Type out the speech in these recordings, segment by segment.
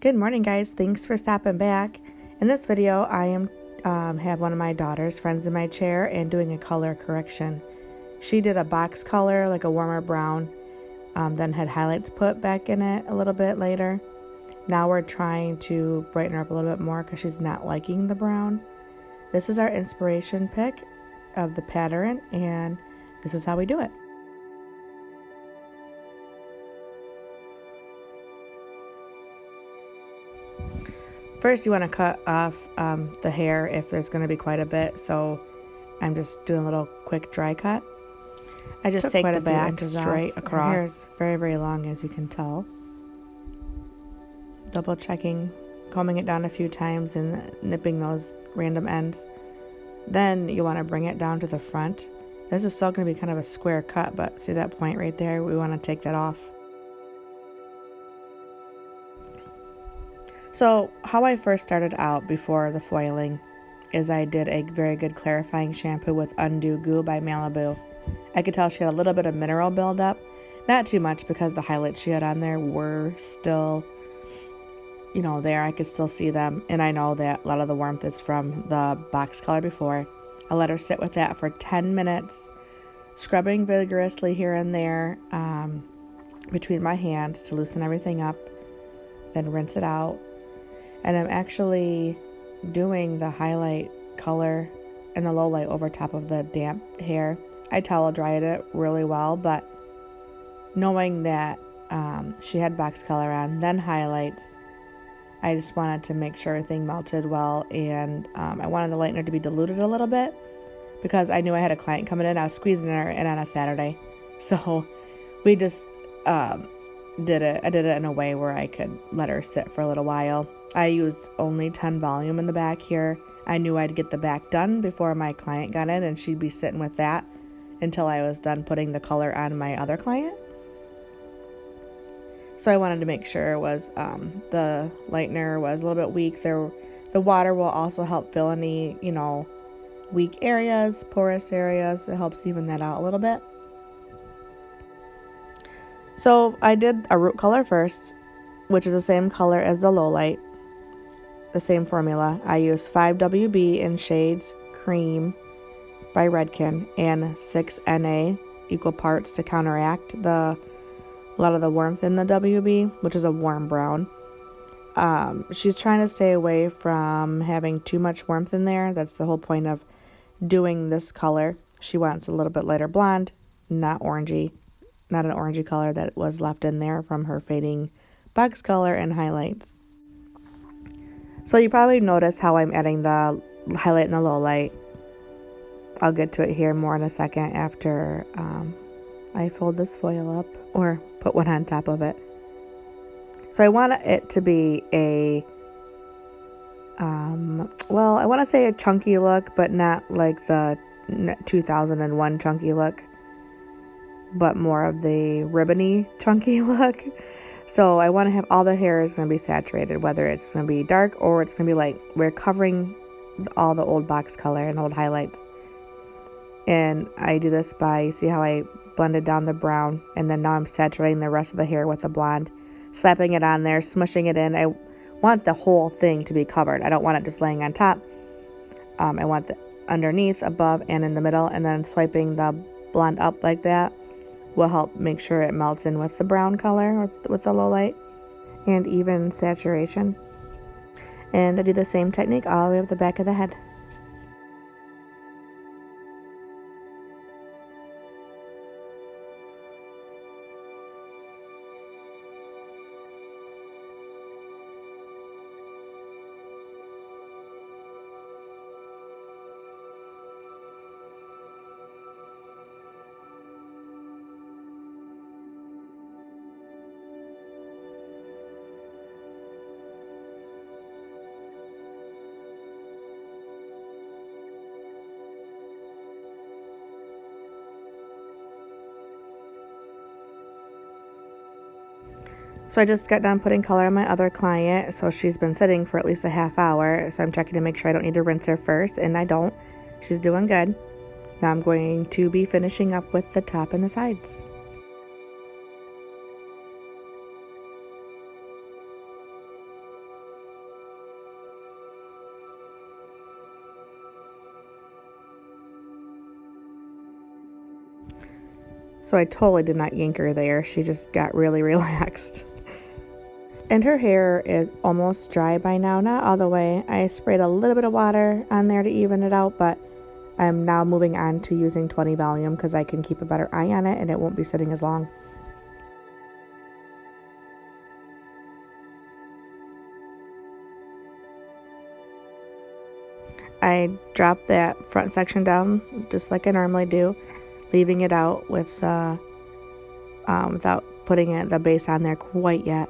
Good morning, guys. Thanks for stopping back. In this video, I am have one of my daughter's friends in my chair and doing a color correction. She did a box color, like a warmer brown, then had highlights put back in it a little bit later. Now we're trying to brighten her up a little bit more because she's not liking the brown. This is our inspiration pick of the pattern, and this is how we do it. First, you want to cut off the hair if there's going to be quite a bit, so I'm just doing a little quick dry cut. I just take the back straight across. Her hair is very, very long, as you can tell. Double checking, combing it down a few times and nipping those random ends. Then you want to bring it down to the front. This is still going to be kind of a square cut, but see that point right there? We want to take that off. So how I first started out before the foiling is I did a very good clarifying shampoo with Undo Goo by Malibu. I could tell she had a little bit of mineral buildup. Not too much because the highlights she had on there were still, there. I could still see them. And I know that a lot of the warmth is from the box color before. I let her sit with that for 10 minutes, scrubbing vigorously here and there between my hands to loosen everything up, then rinse it out. And I'm actually doing the highlight color and the low light over top of the damp hair. I towel dried it really well, but knowing that she had box color on, then highlights, I just wanted to make sure everything melted well, and I wanted the lightener to be diluted a little bit because I knew I had a client coming in. I was squeezing her in on a Saturday, so we just did it. I did it in a way where I could let her sit for a little while. I used only 10 volume in the back here. I knew I'd get the back done before my client got in, and she'd be sitting with that until I was done putting the color on my other client. So I wanted to make sure it was the lightener was a little bit weak. The water will also help fill any, weak areas, porous areas. It helps even that out a little bit. So I did a root color first, which is the same color as the low light. The same formula. I used 5WB in shades Cream by Redken and 6NA equal parts to counteract a lot of the warmth in the WB, which is a warm brown. She's trying to stay away from having too much warmth in there. That's the whole point of doing this color. She wants a little bit lighter blonde, not orangey, not an orangey color that was left in there from her fading box color and highlights. So you probably notice how I'm adding the highlight and the low light. I'll get to it here more in a second after I fold this foil up or put one on top of it. So I want it to be I want to say a chunky look, but not like the 2001 chunky look, but more of the ribbony chunky look. So I want to have all the hair is going to be saturated, whether it's going to be dark or it's going to be light. We're covering all the old box color and old highlights. And I do this by, see how I blended down the brown, and then now I'm saturating the rest of the hair with the blonde, slapping it on there, smushing it in. I want the whole thing to be covered. I don't want it just laying on top. I want the underneath, above, and in the middle, and then swiping the blonde up like that will help make sure it melts in with the brown color with the low light and even saturation. And I do the same technique all the way up the back of the head. So I just got done putting color on my other client. So she's been sitting for at least a half hour. So I'm checking to make sure I don't need to rinse her first, and I don't. She's doing good. Now I'm going to be finishing up with the top and the sides. So I totally did not yank her there. She just got really relaxed. And her hair is almost dry by now, not all the way. I sprayed a little bit of water on there to even it out, but I'm now moving on to using 20 volume because I can keep a better eye on it and it won't be sitting as long. I drop that front section down just like I normally do, leaving it out with without putting the base on there quite yet.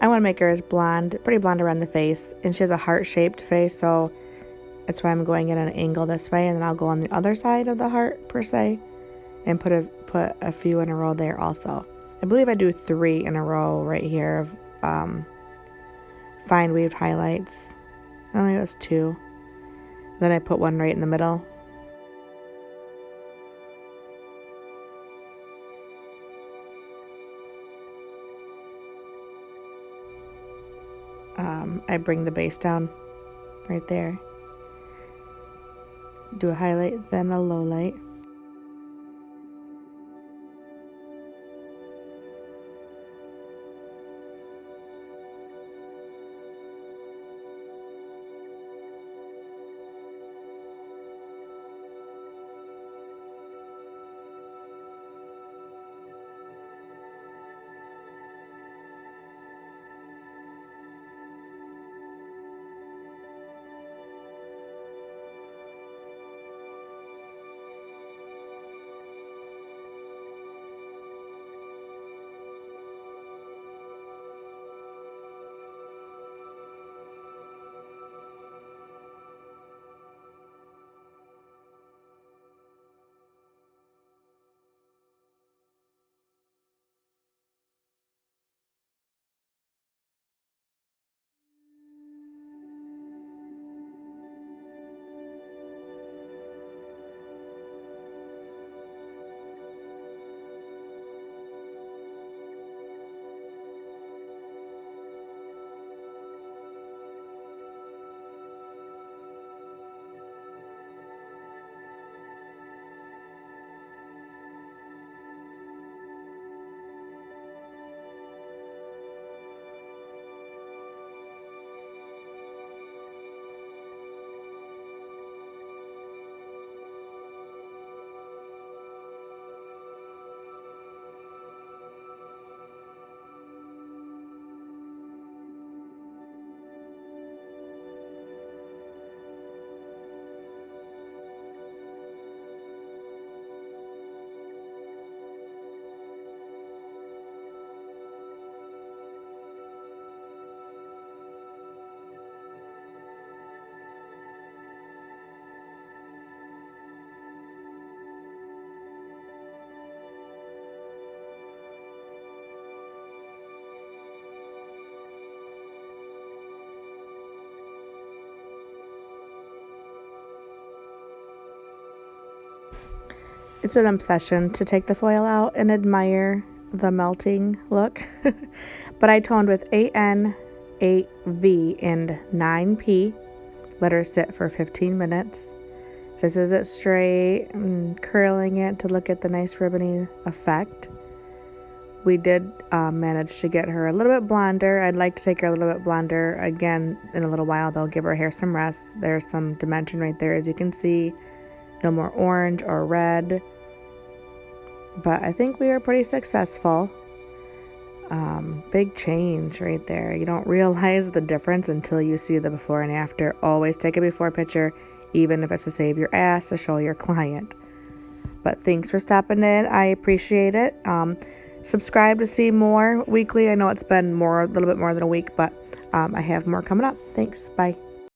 I want to make her as blonde, pretty blonde around the face, and she has a heart-shaped face, so that's why I'm going in at an angle this way, and then I'll go on the other side of the heart per se, and put a few in a row there also. I believe I do 3 in a row right here of fine weaved highlights. I think it was 2. Then I put one right in the middle. I bring the base down right there. Do a highlight, then a low light. It's an obsession to take the foil out and admire the melting look. But I toned with 8N, 8V, and 9P. Let her sit for 15 minutes. This is it straight and curling it to look at the nice ribbony effect. We did manage to get her a little bit blonder. I'd like to take her a little bit blonder again in a little while. They'll give her hair some rest. There's some dimension right there, as you can see. No more orange or red. But I think we are pretty successful. Big change right there. You don't realize the difference until you see the before and after. Always take a before picture, even if it's to save your ass to show your client. But thanks for stopping in. I appreciate it. Subscribe to see more weekly. I know it's been a little bit more than a week, but I have more coming up. Thanks. Bye.